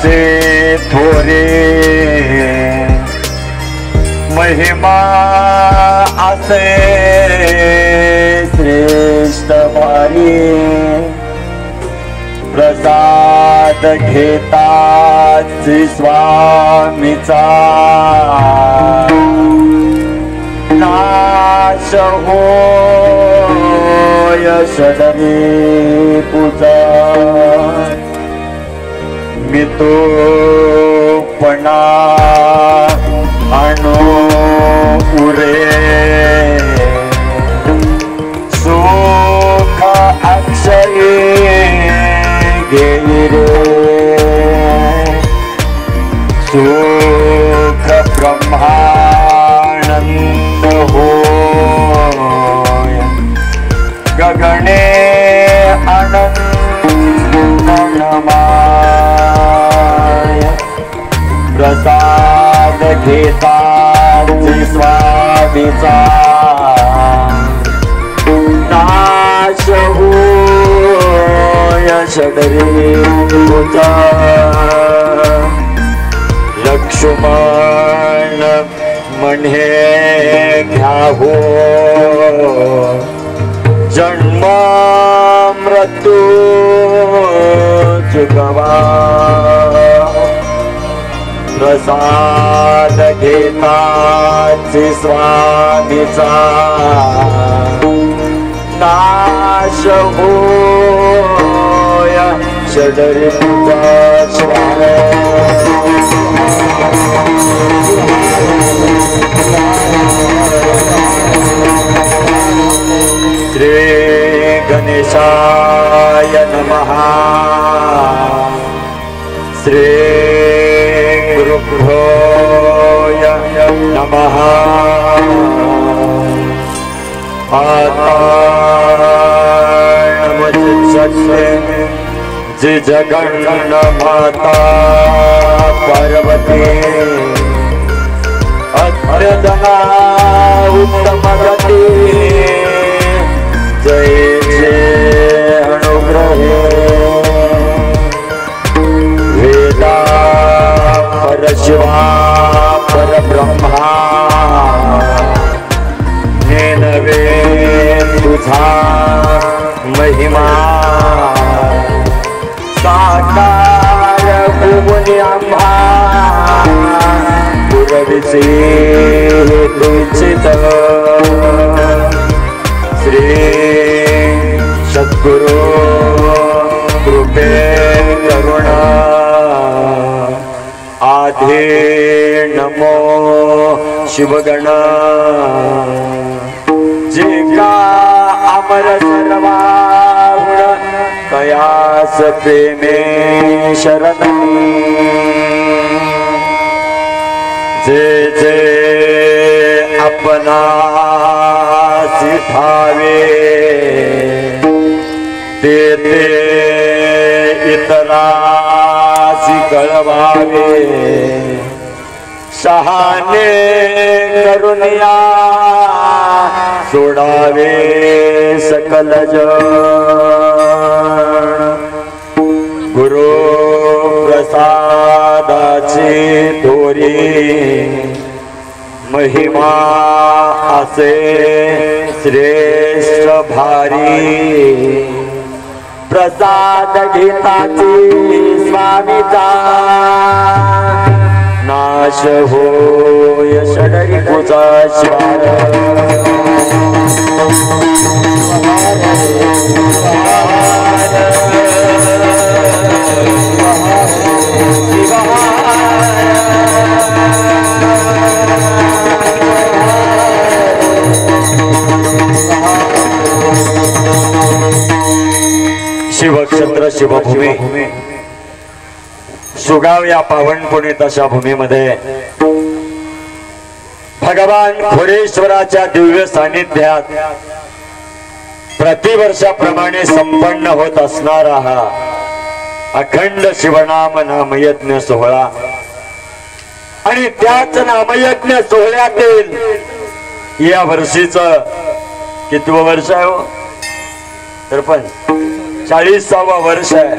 आसे थोरे महिमा आसे श्रेष्ठ भारी प्रसाद घेताच स्वामीचा नाश होय षडरी पूजा मी तो पणा आणू उरे सुख अक्षय रे सुख ब्रह्मानंद हो गगने आनंदमय प्रसाद घेता स्वामीचा नाश हो षडरी पूजा लक्ष्मण म्हणे घ्यावो जन्म मृत्यू जुगवा प्रसाद घेताच स्वामीचा नाश होय षडरी पूजा श्री गणेशाय नमः श्री गुरुभ्यो नमः आता जी जगन्न माता पार्वती अत्यजना उत्तम गती जय जय अनुग्रहे वेदा परशिवा परब्रह्मा नेनवे तुझा महिमा साकार भूमुनी आम्हा पुरविसे तुचित श्री सद्गुरु कृपे करुणा आधे नमो शिवगणा जे का अमर सर्वाहुण कयास प्रेमे शरणी जे जे अपना सिठावे ते ते इतरासी कळवावे शहाणे करुणिया सोडावे सकल जन गुरु प्रसादाची दोरी महिमा असे श्रेष्ठ भारी प्रसाद घेताची स्वामीचा नाश होय षडरी पूजा शिवार शिवक्षेत्र शिवभूमी सुगाव या पावन पुणे तशा भूमीमध्ये भगवान खोरेश्वराच्या दिव्य सानिध्यात प्रतिवर्षाप्रमाणे संपन्न होत असणारा हा अखंड शिवनाम नामयज्ञ सोहळा आणि त्याच नामयज्ञ सोहळ्यातील या वर्षीचं कितवं वर्ष आहे हो? 40वा वर्ष आहे।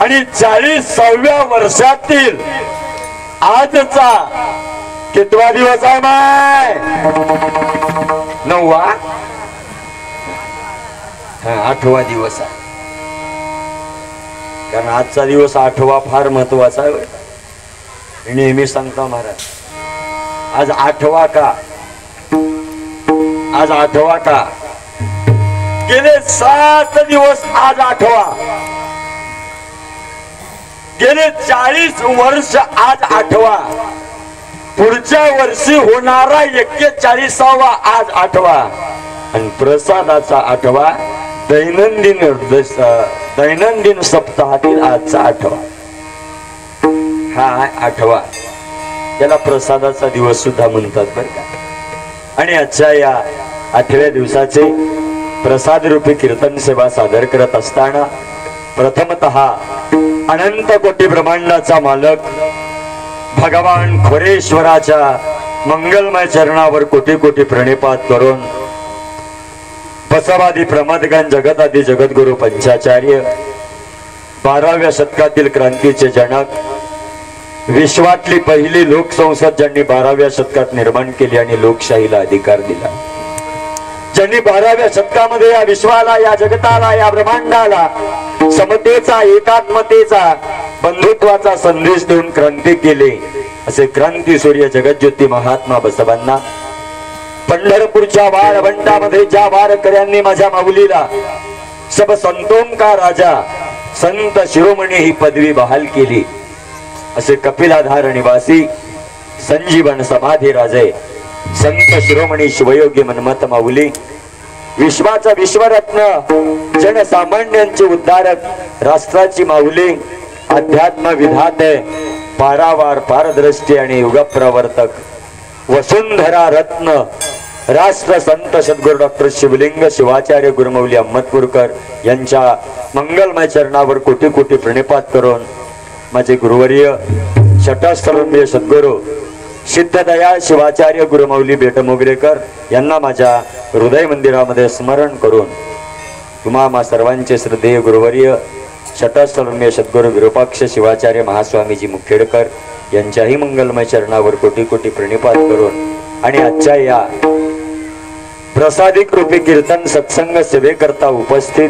आणि 40व्या वर्षातील आजचा कितवा दिवस आहे माय? 9वा, 8वा दिवस आहे. कारण आजचा दिवस 8वा फार महत्वाचा आहे. नेहमी सांगता महाराज, आज 8वा का? आज 8वा का? गेले 7 दिवस आज 8वा. गेले 40 वर्ष आज 8वा. पुढच्या वर्षी होणारा 41वा आज 8वा. आणि प्रसादाचा 8वा. दैनंदिन सप्ताहातील आजचा 8वा. हा 8वा. त्याला प्रसादाचा दिवस सुद्धा म्हणतात बरं का. आणि आजच्या या 8व्या दिवसाचे प्रसाद रूपी कीर्तन सेवा सादर करत असताना प्रथमतः अनंत कोटी ब्रह्मांडाचा मालक भगवान खोरेश्वराच्या मंगलमय चरणावर कोटी कोटी प्रणिपात करून बसवादी प्रमदगण जगतादी जगद्गुरु पंचाचार्य 12व्या शतकातील क्रांतीचे जनक, विश्वातली पहिली लोकसंसद ज्यांनी 12व्या शतकात निर्माण केली आणि लोकशाहीला अधिकार दिला, ज्यांनी 12व्या शतकामध्ये या विश्वाला, या जगताला, या ब्रह्मांडाला समतेचा, एकात्मतेचा, बंधुत्वाचा संदेश देऊन क्रांती केली, असे क्रांती सूर्य जगज्योती महात्मा बसवांना पंढरपूरच्या वारवंटामध्ये ज्या वारकऱ्यांनी माझ्या माऊलीला सब संतों का राजा संत शिरोमणी ही पदवी बहाल केली, असे कपिलाधार निवासी संजीवन समाधी राजे संत शिरोमणी शिवयोगी मनमत माऊली, विश्वाचा विश्वरत्न, जनसामान्यांचे उद्धारक, राष्ट्राची माऊली, अध्यात्म विधाते, पारावार पारदृष्टी आणि युगप्रवर्तक, वसुंधरा रत्न, राष्ट्र संत सद्गुरु डॉक्टर शिवलिंग शिवाचार्य गुरुमौली अहमदपूरकर यांच्या मंगलमय चरणावर कोटी कोटी प्रणिपात करून माझे गुरुवर्य शटस्थलंबीय सद्गुरु सिद्धदयाळ शिवाचार्य गुरुमौली बेटमोगरेकर यांना माझ्या हृदय मंदिरामध्ये स्मरण करून तुम्हा सर्वांचे श्रद्धेय गुरुवर्य शटस्थलंबीय सद्गुरु विरूपाक्ष शिवाचार्य महास्वामीजी मुखेडकर यांच्याही मंगलमय चरणावर कोटी कोटी प्रणिपात करून आणि आजच्या या प्रसादिक रूपी कीर्तन सत्संग सेवेकरता उपस्थित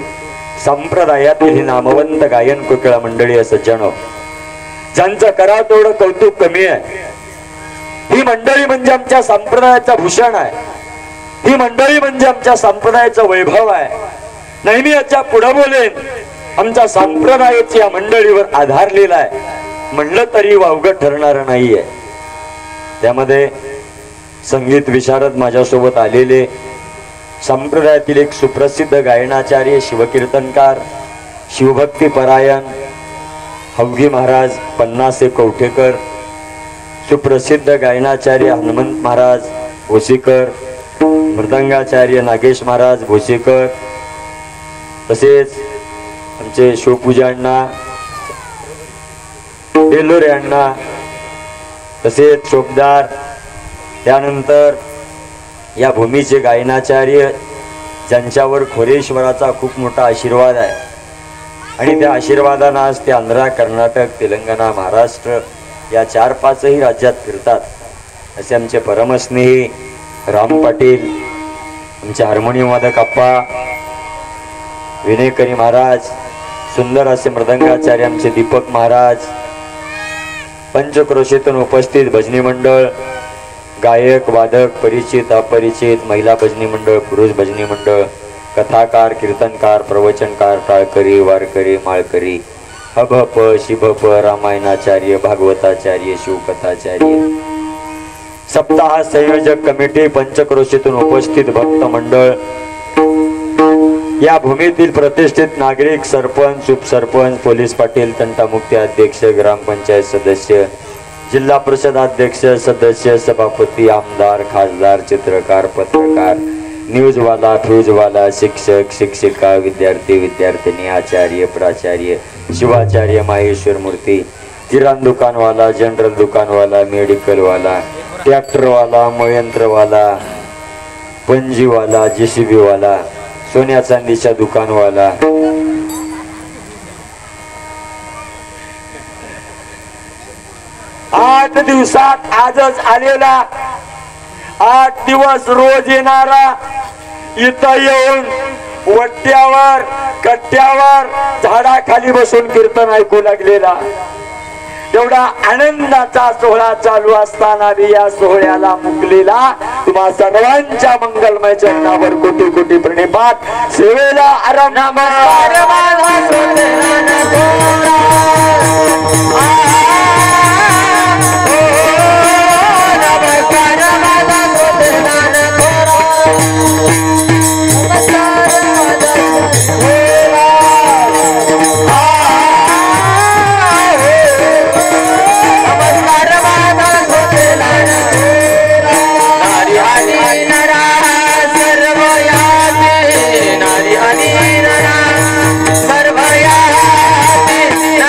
संप्रदायातील नामवंत गायन कोकिळा मंडळी सज्जनो, ज्यांचं करा तेवढं कौतुक कमी आहे. ही मंडळी म्हणजे आमच्या संप्रदायाचा भूषण आहे. ही मंडळी म्हणजे आमच्या संप्रदायाचं वैभव आहे. नेहमी याच्या पुढे बोलेन, आमच्या संप्रदायाची या मंडळीवर आधारलेला आहे म्हणलं तरी वावगं ठरणार नाहीये. त्यामध्ये संगीत विशारद माझ्यासोबत आलेले संप्रदायातील एक सुप्रसिद्ध गायनाचार्य, शिवकीर्तनकार, शिवभक्ती परायण हवगी महाराज पन्नासे कवठेकर, सुप्रसिद्ध गायनाचार्य हनुमंत महाराज भोसीकर, मृदंगाचार्य नागेश महाराज भोसीकर, तसेच आमचे शिवपूजांना बेलोरे अण्णा, तसेच शोभदार, त्यानंतर या भूमीचे गायनाचार्य ज्यांच्यावर खोरेश्वराचा खूप मोठा आशीर्वाद आहे आणि त्या आशीर्वादानं आज ते आंध्र, कर्नाटक, तेलंगणा, महाराष्ट्र या 4-5ही राज्यात फिरतात. असे आमचे परमस्नेही राम पाटील, आमचे हार्मोनियम वादक अप्पा विनयकरी महाराज, सुंदर असे मृदंगाचार्य आमचे दीपक महाराज, पंचक्रोशीतून उपस्थित भजनी मंडळ, गायक वादक, परिचित अपरिचित, महिला भजनी मंडळ, पुरुष भजनी मंडळ, कथाकार, कीर्तनकार, प्रवचनकार, टाळकरी, वारकरी, माळकरी, हभप, शिभप, रामायणाचार्य, भागवताचार्य, शिवकथाचार्य, सप्ताह संयोजक कमिटी, पंचक्रोशीतून उपस्थित भक्त मंडळ, या भूमीतील प्रतिष्ठित नागरिक, सरपंच, उपसरपंच, पोलीस पाटील, तंटामुक्ती अध्यक्ष, ग्रामपंचायत सदस्य, जिल्हा परिषद अध्यक्ष, सदस्य, सभापती, आमदार, खासदार, चित्रकार, पत्रकार, न्यूजवाला, फ्यूजवाला, शिक्षक, शिक्षिका, विद्यार्थी, विद्यार्थिनी, आचार्य, प्राचार्य, शिवाचार्य, माहेश्वर मूर्ती, किराणा दुकानवाला, जनरल दुकानवाला, मेडिकलवाला, ट्रॅक्टरवाला, मयंत्रवाला, पणजीवाला, JCB वाला, सोन्या चांदीच्या दुकानवाला, 8 दिवसात आजच आलेला, 8 दिवस रोज येणारा, इथं येऊन वट्ट्यावर कट्ट्यावर झाडाखाली बसून कीर्तन ऐकू लागलेला, एवढा आनंदाचा सोहळा चालू असताना या सोहळ्याला मुकलेला तुम्हा सर्वांच्या मंगलमय चरणावर कोटी कोटी प्रणिपात. सेवेला आरंभ.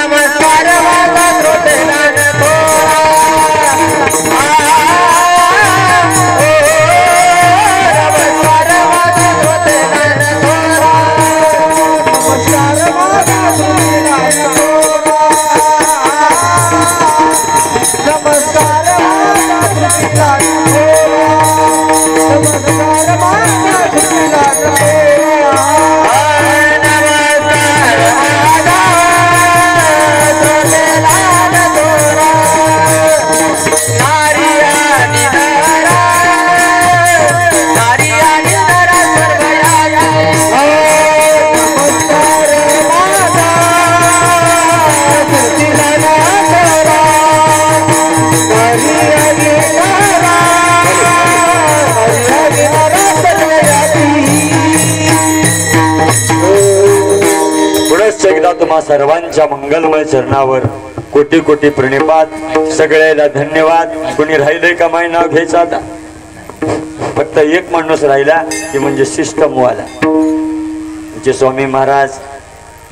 नमस्कार माझा तुम्हा सर्वांच्या मंगलमय चरणावर कोटी कोटी प्रणिपात. सगळ्याला धन्यवाद. कोणी राहिले का माय नाव घ्यायचं आता? फक्त एक माणूस राहिला की म्हणजे सिस्टम वाला. जे स्वामी महाराज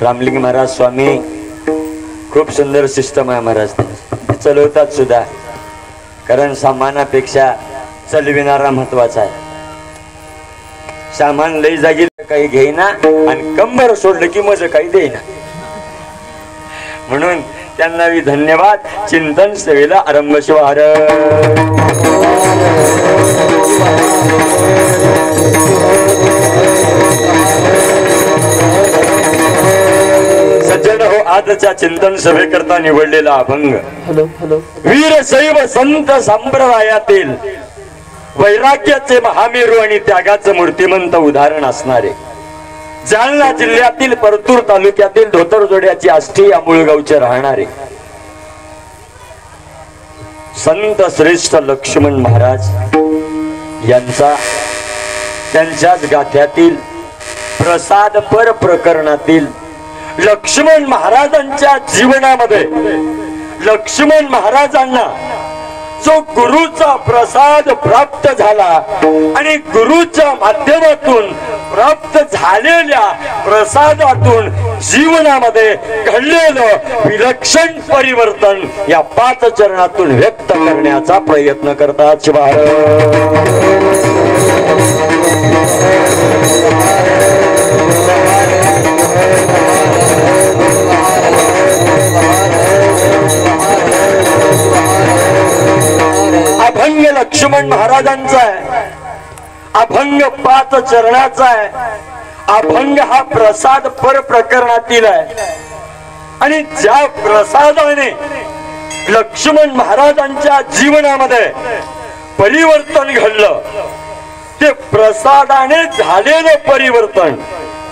रामलिंग महाराज स्वामी खूप सुंदर सिस्टम आहे महाराज. ते चालवतात सुद्धा, कारण सामानापेक्षा चालविणारा महत्वाचा आहे. सामान लई जागी काही घेईना आणि कंबर सोडलं की मज काही देईना. म्हणून त्यांना धन्यवाद. चिंतन सेवेला आरंभ. शिवार सज्जन हो, आजच्या चिंतन सभेकरता निवडलेला अभंग वीरशैव संत संप्रदायातील वैराग्याचे महामेरू आणि त्यागाचे मूर्तिमंत उदाहरण असणारे जालना जिल्ह्यातील परतूर तालुक्यातील धोतरजोड्याची आष्टी या मूळगावचे राहणारे संत श्रेष्ठ लक्ष्मण महाराज यांचा त्यांच्याच गाथ्यातील प्रसाद पर प्रकरणातील लक्ष्मण महाराजांच्या जीवनामध्ये लक्ष्मण महाराजांना जो गुरुचा प्रसाद प्राप्त झाला आणि गुरुच्या माध्यमातून प्राप्त झालेल्या प्रसादातून जीवनामध्ये घडलेलं विलक्षण परिवर्तन या 5 चरणातून व्यक्त करण्याचा प्रयत्न करतात. अभंग लक्ष्मण महाराजांचा आहे. अभंग 5 चरणाचा आहे. अभंग हा प्रसाद पर प्रकरणातील आहे. आणि ज्या प्रसादाने लक्ष्मण महाराजांच्या जीवनामध्ये परिवर्तन घडलं ते प्रसादाने झालेलं परिवर्तन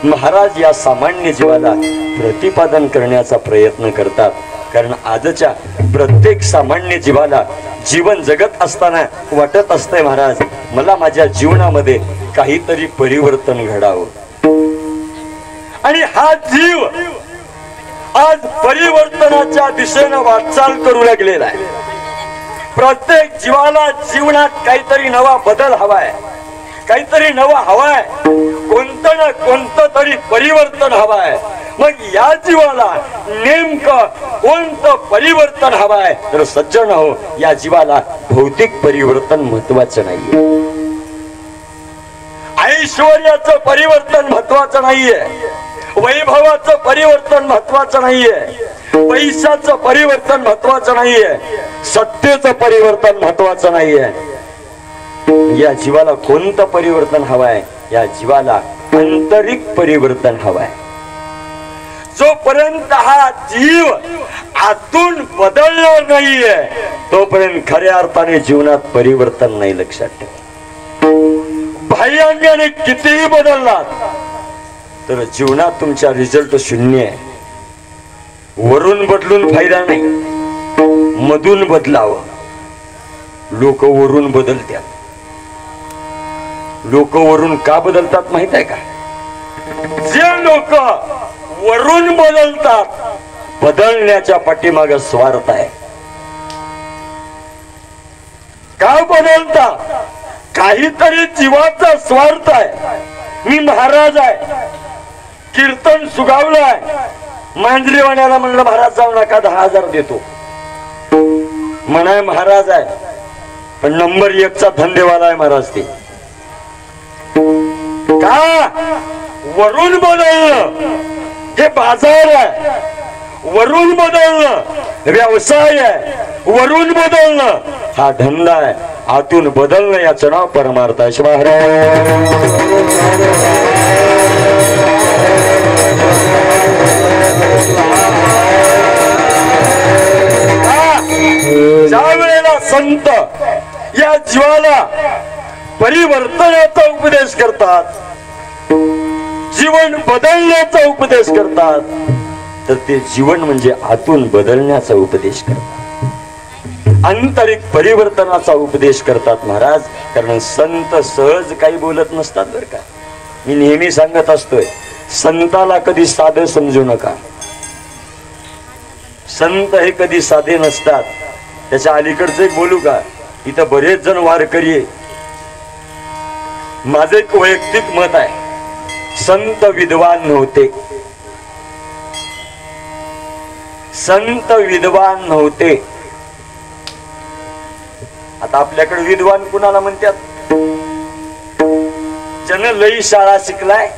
महाराज या सामान्य जीवाला प्रतिपादन करण्याचा प्रयत्न करतात. कारण आजच्या प्रत्येक सामान्य जीवाला जीवन जगत असताना वाटत असतंय महाराज मला माझ्या जीवनामध्ये काहीतरी परिवर्तन घडावं. आणि हा जीव आज परिवर्तनाच्या दिशेनं वाटचाल करू लागलेला आहे. प्रत्येक जीवाला जीवनात काहीतरी नवा बदल हवाय, काहीतरी नवा हवाय, कोणतं ना कोणतं तरी परिवर्तन हवाय. मग या जीवाला नेमकं कोणतं परिवर्तन हवाय? तर सज्जन हो, या जीवाला भौतिक परिवर्तन महत्वाचं नाहीये, ऐश्वर्याचं परिवर्तन महत्वाचं नाहीये, वैभवाचं परिवर्तन महत्वाचं नाहीये. पैशाचं परिवर्तन महत्वाचं नाहीये, सत्तेचं परिवर्तन महत्वाचं नाहीये. या जीवाला कोणतं परिवर्तन हवंय? या जीवाला आंतरिक परिवर्तन हवंय. जोपर्यंत हा जीव आतून बदलणार नाहीये तोपर्यंत खऱ्या अर्थाने जीवनात परिवर्तन नाही. लक्षात ठेवा, बाह्यांगाने कितीही बदललात तर जीवनात तुमचा रिझल्ट शून्य आहे. वरून बदलून फायदा नाही, मधून बदलावं. लोक वरून बदलतात. लोक वरून का बदलतात माहित आहे का? जे लोक वरून बदलतात बदलण्याच्या पाठीमागे स्वार्थ आहे. का बदलतात? काहीतरी जीवाचा स्वार्थ आहे. मी महाराज आहे, कीर्तन सुगावलंय, मांजरीवाण्याला म्हणलं महाराज जाऊ नका, 10,000 देतो. म्हणाय महाराज आहे पण नंबर 1चा धंदेवाला आहे महाराज. ते का? वरून बदलणं हे बाजार आहे, वरून बदलणं व्यवसाय आहे, वरून बदलणं हा धंदा आहे. आतून बदलणं याचं नाव परमार्थ आहे. ज्या वेळेला संत या जीवाला परिवर्तनाचा उपदेश करतात, जीवन बदलण्याचा उपदेश करतात, तर ते जीवन म्हणजे आतून बदलण्याचा उपदेश करतात, आंतरिक परिवर्तनाचा उपदेश करतात महाराज. कारण संत सहज काही बोलत नसतात बरं का. मी नेहमी सांगत असतोय, संताला कधी साधे समजू नका. संत हे कधी साधे नसतात. त्याच्या अलीकडचं एक बोलू का? इथं बरेच जण वारकरी आहे. माझं एक वैयक्तिक मत आहे, संत विद्वान नव्हते. संत विद्वान नव्हते. आता आपल्याकडे विद्वान कुणाला म्हणतात? ज्यानं लई शाळा शिकलाय,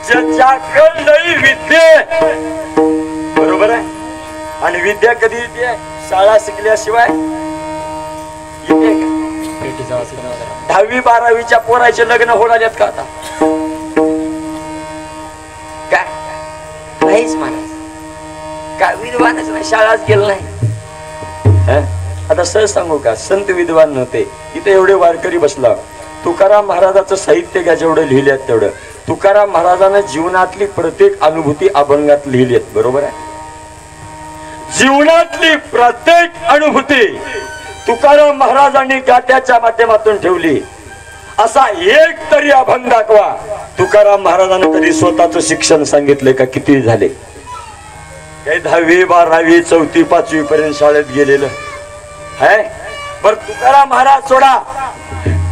ज्याच्याकडे लई विद्या. बरोबर आहे. आणि विद्या कधी येते? शाळा शिकल्याशिवाय येते का? 10वी 12वीच्या पोराचे लग्न होणार का आता? काय नाहीच महाराज. काय विद्वानच नाही, शाळाच गेलं नाही. आता सहज सांगू का, संत विद्वान नव्हते. इथे एवढे वारकरी बसला. तुकाराम महाराजाचं साहित्य घ्या, जेवढं लिहिल्यात तेवढं. तुकाराम महाराजानं जीवनातली प्रत्येक अनुभूती अभंगात लिहिलीत. बरोबर आहे. जीवनातली प्रत्येक अनुभूती तुकाराम महाराजांनी गात्याच्या माध्यमातून ठेवली. असा एक तरी अभंग दाखवा. तुकाराम महाराजांनी कधी स्वतःच शिक्षण सांगितले का? किती झाले? काही 10वी 12वी 4थी 5वी पर्यंत शाळेत गेलेलं आहे. बर तुकाराम महाराज सोडा,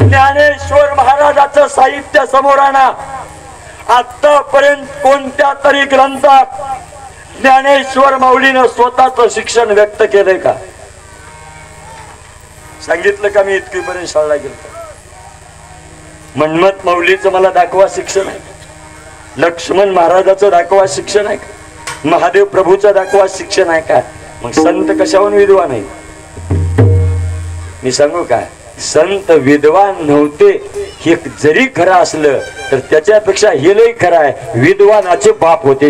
ज्ञानेश्वर महाराजाचं साहित्य समोर आणा. आतापर्यंत कोणत्या तरी ग्रंथात ज्ञानेश्वर माऊलीनं स्वतःच शिक्षण व्यक्त केलंय का? सांगितलं का मी इतकीपर्यंत शाळेला गेलो? मन्मथ माऊलीचं मला दाखवा शिक्षण आहे. लक्ष्मण महाराजाचं दाखवा शिक्षण आहे का? महादेव प्रभूचं दाखवा शिक्षण आहे का? मग संत कशाहून विद्वान आहे? मी सांगू का, संत विद्वान नव्हते हे जरी खरं असलं तर त्याच्यापेक्षा हे लई खरं आहे, विद्वानाचे बाप होते.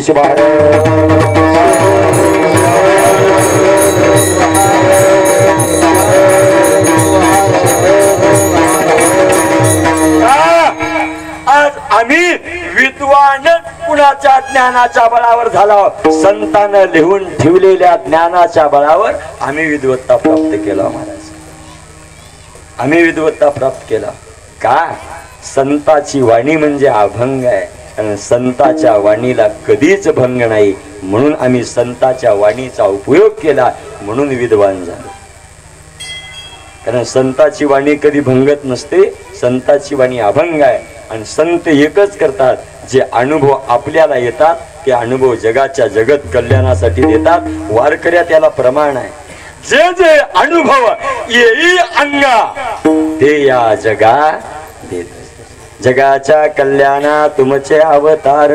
आज आम्ही विद्वान कुणाच्या ज्ञानाच्या बळावर झाला? संतांना लिहून ठेवलेल्या ज्ञानाच्या बळावर आम्ही विद्वत्ता प्राप्त केला महाराज. आम्ही विद्वत्ता प्राप्त केला का? संताची वाणी म्हणजे अभंग आहे आणि संताच्या वाणीला कधीच भंग नाही. म्हणून आम्ही संताच्या वाणीचा उपयोग केला, म्हणून विद्वान झालो. कारण संताची वाणी कधी भंगत नसते. संताची वाणी अभंग आहे. आणि संत एकच करतात, जे अनुभव आपल्याला येतात ते अनुभव जगाच्या जगत कल्याणासाठी देतात. वारकऱ्या त्याला प्रमाण आहे. जे जे अनुभव येई अंगा ते या जगा देत. जगाच्या कल्याणा तुमचे अवतार,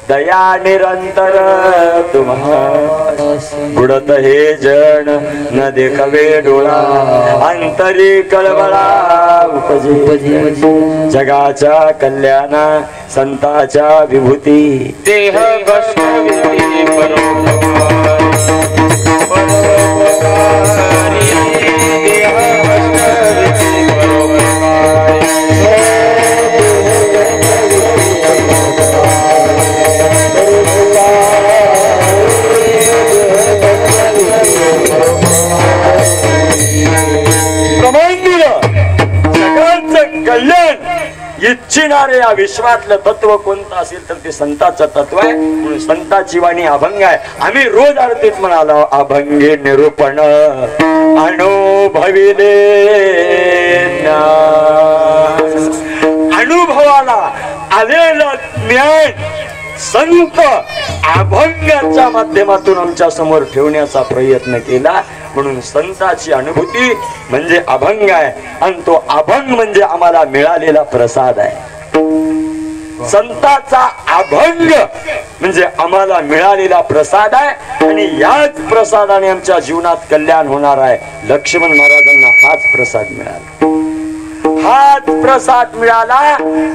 दया निरंतर तुम्हारा बुडत हे जन न देखवे डोळा अंतरी कळवळा उपजी जगाच्या कल्याणा संताच्या विभूती देह कल्याण इच्छिणारे या विश्वातलं तत्व कोणतं असेल तर ते संताचं तत्व आहे. म्हणून संताची वाणी अभंग आहे. आम्ही रोज आरतीत म्हणालो अभंगे निरूपण अनुभविले अनुभवाला आलेलं ज्ञान संत अभंगाच्या माध्यमातून आमच्या समोर ठेवण्याचा प्रयत्न केला. म्हणून संताची अनुभूती म्हणजे अभंग आहे आणि तो अभंग म्हणजे आम्हाला मिळालेला प्रसाद आहे. संताचा अभंग म्हणजे आम्हाला मिळालेला प्रसाद आहे आणि याच प्रसादाने आमच्या जीवनात कल्याण होणार आहे. लक्ष्मण महाराजांना हाच प्रसाद मिळाला. हाच प्रसाद मिळाला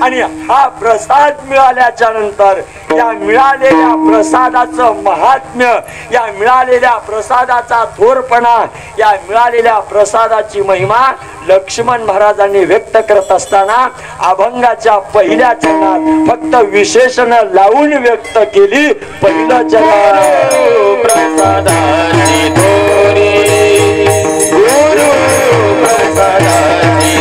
आणि हा प्रसाद मिळाल्याच्या नंतर या मिळालेल्या प्रसादाचं महात्म्य, या मिळालेल्या प्रसादाचा थोरपणा, या मिळालेल्या प्रसादाची महिमा लक्ष्मण महाराजांनी व्यक्त करत असताना अभंगाच्या पहिल्या चरणात फक्त विशेषण लावून व्यक्त केली. पहिलं चरण प्रसादाची थोरी गुरु प्रसादाची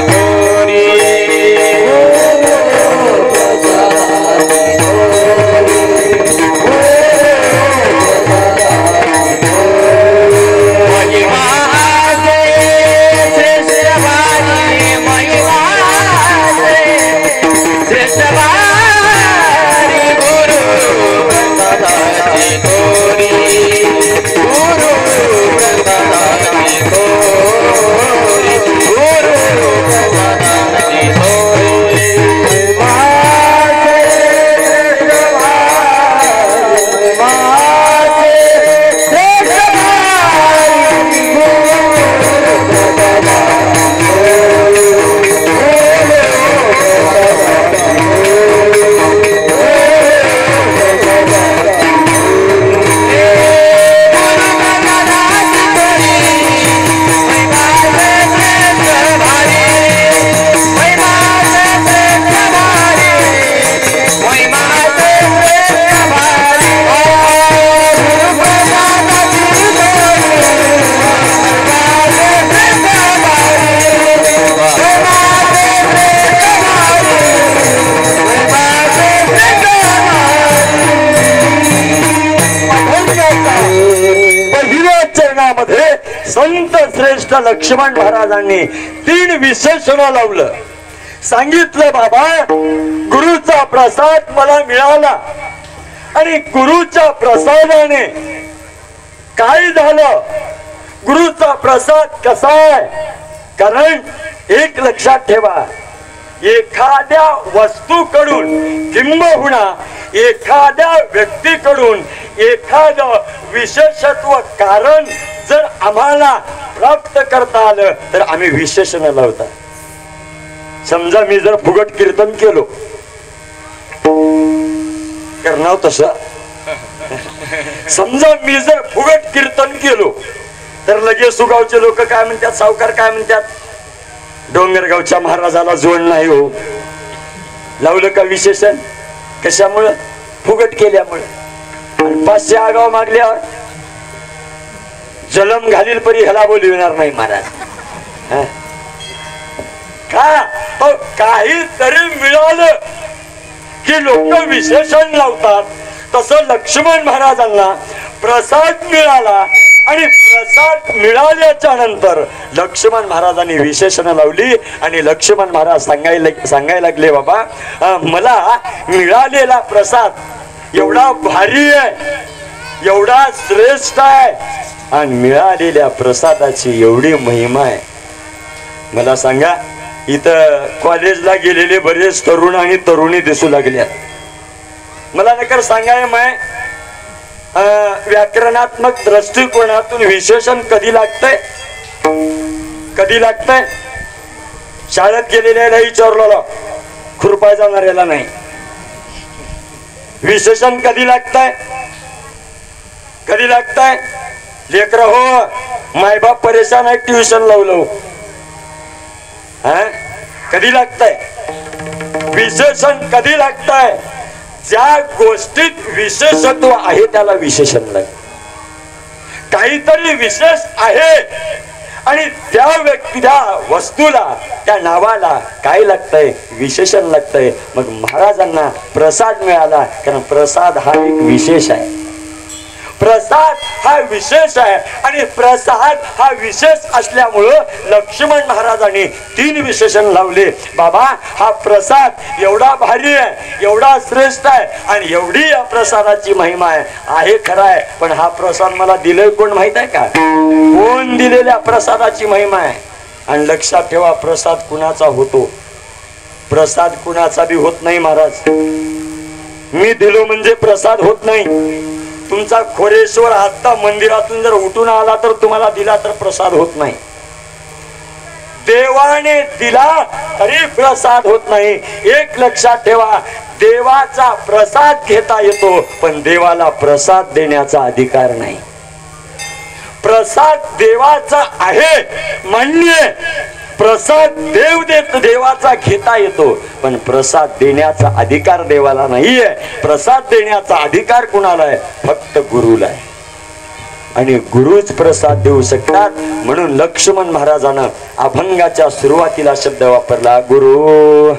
संत श्रेष्ठ लक्ष्मण महाराजांनी 3 विशेषण लावलं. सांगितलं बाबा गुरुचा प्रसाद मला मिळाला आणि गुरुच्या प्रसादाने काय झालं, गुरुचा प्रसाद कसा आहे. कारण एक लक्षात ठेवा, एखाद्या वस्तूकडून किंबहुना एखाद्या व्यक्तीकडून एखादं विशेषत्व कारण जर आम्हाला प्राप्त करता आलं तर आम्ही विशेषण लावतात. समजा मी जर फुगट कीर्तन केलो करणार तसं, समजा मी जर फुगट कीर्तन केलो तर लगेच सुगावचे लोक काय म्हणतात, सावकार काय म्हणतात, डोंगरगावच्या महाराजाला जोड नाही हो. लावलं का विशेषण, कशामुळं, फुगट केल्यामुळे. आणि 500 आगाव मागल्यावर जलम घालील परी ह्याला बोलविणार नाही महाराज. का तो काहीतरी मिळालं की लोक विशेषण लावतात. तसं लक्ष्मण महाराजांना प्रसाद मिळाला आणि प्रसाद मिळाल्याच्या नंतर लक्ष्मण महाराजांनी विशेषण लावली आणि लक्ष्मण महाराज सांगायला लागले, बाबा मला मिळालेला प्रसाद एवढा भारी आहे, एवढा श्रेष्ठ आहे आणि मिळालेल्या प्रसादाची एवढी महिमा आहे. मला सांगा, इथं कॉलेजला गेलेले बरेच तरुण आणि तरुणी दिसू लागल्या. मला नकर सांगाय माय व्याकरणात्मक दृष्टिकोनातून विशेषण कधी लागतंय? कधी लागतंय? शाळेत गेलेल्याला विचारलेलं, खुरपाय जाणाऱ्याला नाही. विशेषण कधी लागतंय? कधी लागतंय? लेकर हो मायबाप परेशान आहे, ट्युशन लावलो. कधी लागतंय विशेषण? कधी लागतंय? ज्या गोष्टीत विशेषत्व आहे त्याला विशेषण लागतं. काहीतरी विशेष आहे आणि त्या व्यक्ती, त्या वस्तूला, त्या नावाला काय लागतंय? विशेषण लागतंय. मग महाराजांना प्रसाद मिळाला, कारण प्रसाद हा एक विशेष आहे. प्रसाद हा विशेष आहे आणि प्रसाद हा विशेष असल्यामुळं लक्ष्मण महाराजांनी 3 विशेषण लावले. बाबा हा प्रसाद एवढा भारी आहे, एवढा श्रेष्ठ आहे आणि एवढी या प्रसादाची महिमा आहे खरं आहे. पण हा प्रसाद मला दिलंय कोण माहित आहे का? कोण दिलेल्या प्रसादाची महिमा आहे. आणि लक्षात ठेवा, प्रसाद कुणाचा होतो? प्रसाद कुणाचा बी होत नाही महाराज. मी दिलो म्हणजे प्रसाद होत नाही. तुमचा खोरेश्वर आता मंदिरातून जर उठून आला तर तुम्हाला दिला तर प्रसाद होत नाही. देवाने दिला तरी प्रसाद होत नाही. एक लक्षात ठेवा, देवाचा प्रसाद घेता येतो पण देवाला प्रसाद देण्याचा अधिकार नाही. प्रसाद देवाचा आहे मान्य, प्रसाद देव देत, देवाचा घेता येतो पण प्रसाद देण्याचा अधिकार देवाला नाहीये. प्रसाद देण्याचा अधिकार कुणाला आहे? फक्त गुरुला आहे आणि गुरुच प्रसाद देऊ शकतात. म्हणून लक्ष्मण महाराजानं अभंगाच्या सुरुवातीला शब्द वापरला, गुरु.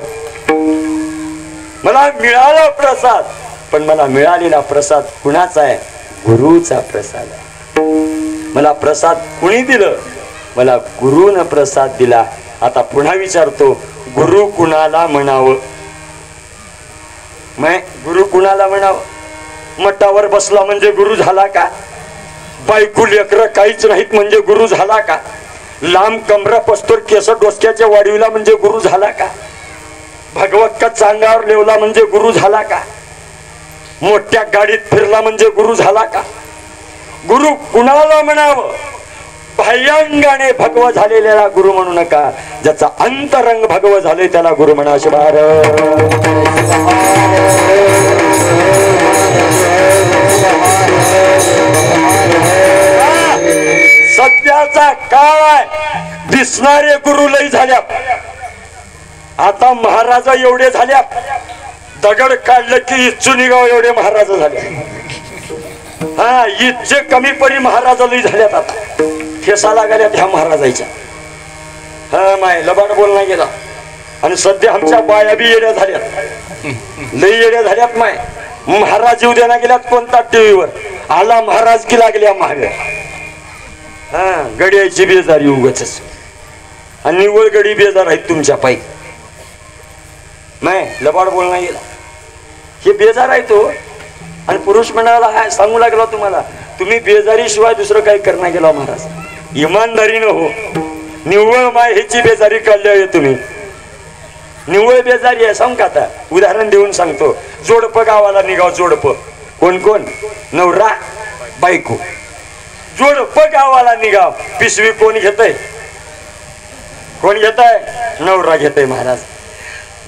मला मिळाला प्रसाद, पण मला मिळालेला प्रसाद कुणाचा आहे? गुरुचा प्रसाद आहे. मला प्रसाद कुणी दिलं? मला गुरुनं प्रसाद दिला. आता पुन्हा विचारतो, गुरु कुणाला म्हणावं? गुरु कुणाला म्हणावं? मठावर बसला म्हणजे गुरु झाला का? बायको लेकरं काहीच नाहीत म्हणजे गुरु झाला का? लांब कमरा पस्तोर केस डोसक्याच्या वाढीला म्हणजे गुरु झाला का? भगवत का चांगावर लेवला म्हणजे गुरु झाला का? मोठ्या गाडीत फिरला म्हणजे गुरु झाला का? गुरु कुणाला म्हणावं? बाह्यांगाने भगव झालेल्याला गुरु म्हणू नका. ज्याचा अंतरंग भगव झाले त्याला गुरु म्हणा. शिवार सध्याचा काळ आहे, दिसणारे गुरु लई झाल्या. आता महाराज एवढे झाल्या, दगड काढलं की इच्छू निघाव एवढे महाराज झाले. हा इच्छे कमी परी महाराज लई झाल्यात. आता केसाला गेल्यात ह्या महाराजाच्या. हा माय लबाड बोलणं गेला. आणि सध्या आमच्या बाया बी येड्या झाल्यात, लई येड्या झाल्यात. माय महाराज येऊ देना गेल्यात कोणता टीव्हीवर आला महाराज की लागल्या मागे. हा गड्याची बेजारी उगच आणि निव्वळ गडी बेजार आहेत तुमच्या पायी. नाही लबाड बोलणं गेला, हे बेजार आहे तो. आणि पुरुष म्हणाला सांगू लागला तुम्हाला, तुम्ही बेजारी शिवाय दुसरं काही करणं गेला महाराज. इमानदारीनं हो, निव्वळ माय ह्याची बेजारी काढली आहे तुम्ही. निव्वळ बेजारी आहे. सांग का आता उदाहरण देऊन सांगतो. जोडप गावाला निघाव. जोडप कोण कोण? नवरा बायको. जोडप गावाला निघाव. पिशवी कोण घेतय? कोण घेतय? नवरा घेतय महाराज.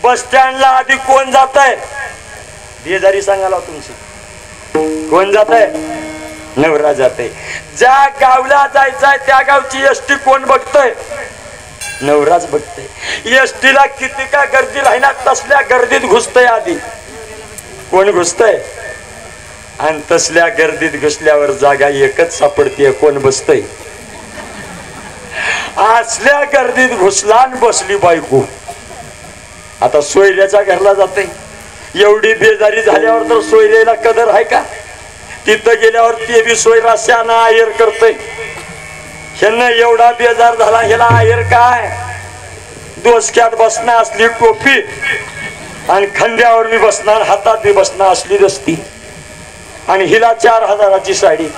बस स्टँडला आधी कोण जात आहे? बेजारी सांगाला तुमची. कोण जात आहे? नवरा जाते. ज्या गावला जायचंय त्या गावची एसटी कोण बघतय? नवराच बघतय. एसटीला किती का गर्दी राहिना तसल्या गर्दीत घुसतय आधी. कोण घुसतय? आणि तसल्या गर्दीत घुसल्यावर जागा एकच सापडते, कोण बसतय? असल्या गर्दीत घुसला आणि बसली बायको. आता सोयऱ्याच्या घरला जाते. एवढी बेजारी झाल्यावर तर सोयऱ्याला कदर आहे का? तिथं गेल्यावर ते बी सोयरा शाना आयर करतय. ह्यांना एवढा बेजार झाला, ह्याला आयर काय? डोसक्यात बसणं असली टोपी आणि खांद्यावर बी बसणार, हातात बी बसणं असली दस्ती आणि हिला 4000ची साडी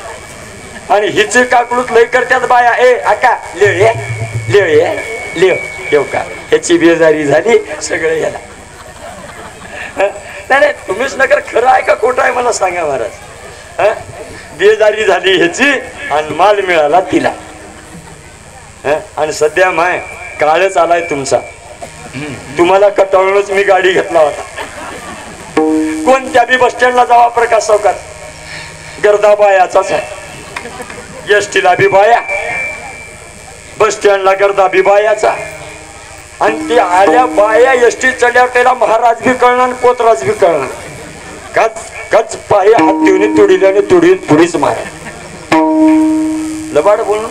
आणि हिचे काकलूत लय करतात बाया. ए आका लेव ये लेव ये लेव येऊ का? ह्याची बेजारी झाली सगळे. ह्याला नाही तुम्हीच नगर खरं आहे का खोटं आहे मला सांगा महाराज. बेजारी झाली ह्याची आणि माल मिळाला तिला. आणि सध्या माय काळच आलाय तुमचा. तुम्हाला कटाळूनच मी गाडी घेतला होता. कोणत्या बी बस स्टँडला जावा प्रकाश सावकार, गर्दा बायाचाच आहे. एसटीला बी बाया, बस स्टँडला गर्दा बी बायाचा. आणि ते आल्या बाया एसटी चढल्यावर त्याला महाराज बी कळणार आणि पोतराज बी कळणार. कच कच पाय हात देऊन तुडीले आणि तुडीत पुढीच मारा. लबाड बोलणं.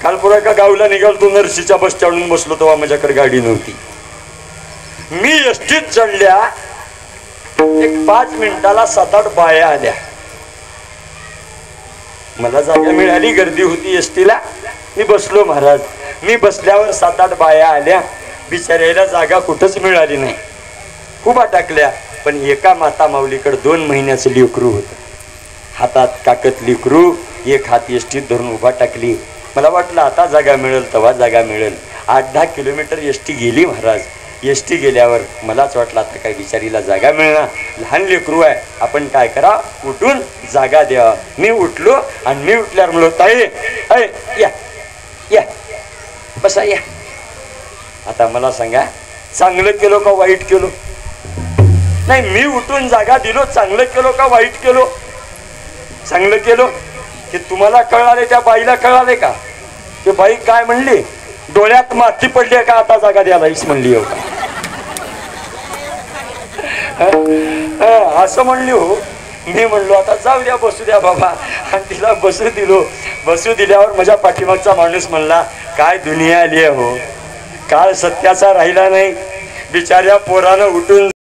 काल पुरा एका गावला निघाल तो नरसीच्या बस स्टँडून बसलो तेव्हा माझ्याकडे गाडी नव्हती. मी एसटीत चढल्या एक 5 मिनिटाला 7-8 बाया आल्या. मला जागा मिळाली, गर्दी होती एसटीला. मी बसलो महाराज. मी बसल्यावर 7-8 बाया आल्या. बिचाऱ्याला जागा कुठंच मिळाली नाही. खूप टाकल्या. पण एका माता माऊलीकडे 2 महिन्याचं लेकरू होतं. हातात काकत लेकरू, एक हात एसटीत धरून उभा टाकली. मला वाटलं आता जागा मिळेल, तेव्हा जागा मिळेल. 8-10 किलोमीटर एसटी गेली महाराज. एसटी गेल्यावर मलाच वाटलं आता काय बिचारीला जागा मिळणार, लहान लेकरू आहे, आपण काय करा, उठून जागा द्या. मी उठलो आणि मी उठल्यावर म्हणलो, ताई या या बसा या. आता मला सांगा, चांगलं केलो का वाईट केलो? नाही, मी उठून जागा दिलो, चांगलं केलो का वाईट केलो? चांगलं केलो. की तुम्हाला कळाले, त्या बाईला कळाले का? ते बाई काय म्हणली, डोळ्यात माती पडली का आता जागा द्यायलाच म्हणली हो का? असं म्हणली हो. मी म्हणलो आता जाऊ द्या, बसू द्या बाबा. आणि तिला बसू दिलो. बसू दिल्यावर माझ्या पाठीमागचा माणूस म्हणला, काय दुनिया आली आहे हो, काळ सत्याचा राहिला नाही. बिचाऱ्या पोरानं उठून